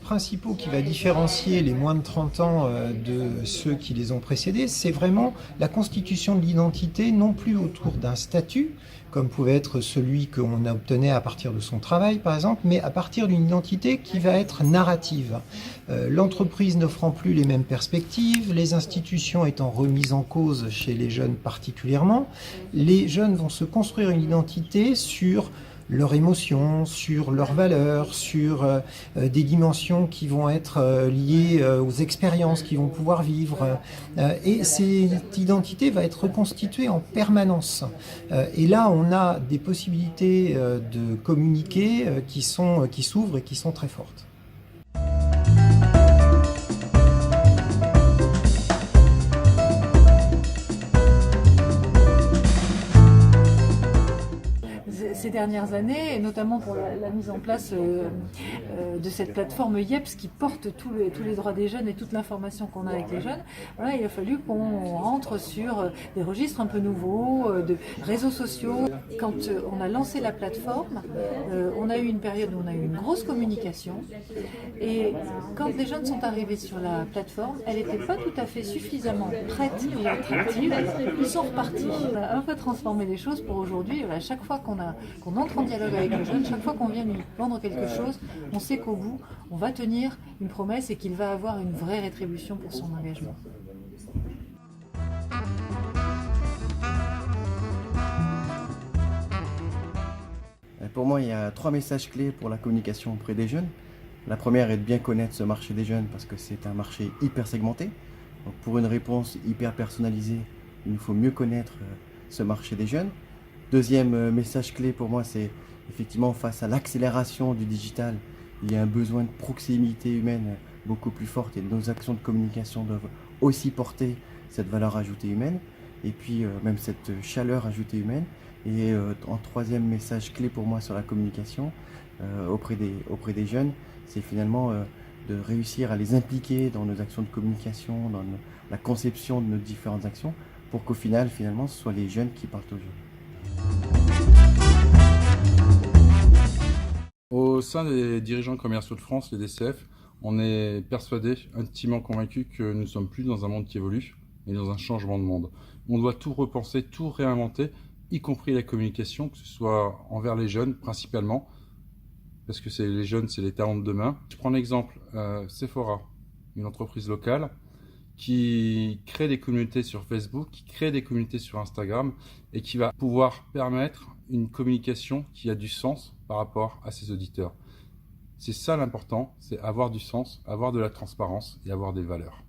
principaux qui va différencier les moins de 30 ans de ceux qui les ont précédés, c'est vraiment la constitution de l'identité, non plus autour d'un statut, comme pouvait être celui qu'on obtenait à partir de son travail par exemple, mais à partir d'une identité qui va être narrative. L'entreprise n'offrant plus les mêmes perspectives, les institutions étant remises en cause chez les jeunes particulièrement, les jeunes vont se construire une identité sur leurs émotions, sur leurs valeurs, sur des dimensions qui vont être liées aux expériences qu'ils vont pouvoir vivre. Et cette identité va être reconstituée en permanence. Et là, on a des possibilités de communiquer qui s'ouvrent et qui sont très fortes. Ces dernières années, et notamment pour la mise en place de cette plateforme IEPS qui porte tous les droits des jeunes et toute l'information qu'on a avec les jeunes, voilà, il a fallu qu'on rentre sur des registres un peu nouveaux, de réseaux sociaux. Quand on a lancé la plateforme, on a eu une période où on a eu une grosse communication, et quand les jeunes sont arrivés sur la plateforme, elle n'était pas tout à fait suffisamment prête et attractive. Ils sont repartis. On a un peu transformé les choses pour aujourd'hui. À chaque fois qu'on entre en dialogue avec le jeune, chaque fois qu'on vient lui vendre quelque chose, on sait qu'au bout, on va tenir une promesse et qu'il va avoir une vraie rétribution pour son engagement. Pour moi, il y a 3 messages clés pour la communication auprès des jeunes. La première est de bien connaître ce marché des jeunes parce que c'est un marché hyper segmenté. Donc pour une réponse hyper personnalisée, il nous faut mieux connaître ce marché des jeunes. Deuxième message clé pour moi, c'est effectivement face à l'accélération du digital, il y a un besoin de proximité humaine beaucoup plus forte et nos actions de communication doivent aussi porter cette valeur ajoutée humaine et puis même cette chaleur ajoutée humaine. Et en troisième message clé pour moi sur la communication auprès des jeunes, c'est finalement de réussir à les impliquer dans nos actions de communication, dans la conception de nos différentes actions pour qu'au final, finalement, ce soit les jeunes qui parlent aux jeunes. Au sein des dirigeants commerciaux de France, les DCF, on est persuadés, intimement convaincus que nous ne sommes plus dans un monde qui évolue, mais dans un changement de monde. On doit tout repenser, tout réinventer, y compris la communication, que ce soit envers les jeunes principalement, parce que les jeunes, c'est les talents de demain. Je prends l'exemple Sephora, une entreprise locale qui crée des communautés sur Facebook, qui crée des communautés sur Instagram et qui va pouvoir permettre une communication qui a du sens par rapport à ses auditeurs. C'est ça l'important, c'est avoir du sens, avoir de la transparence et avoir des valeurs.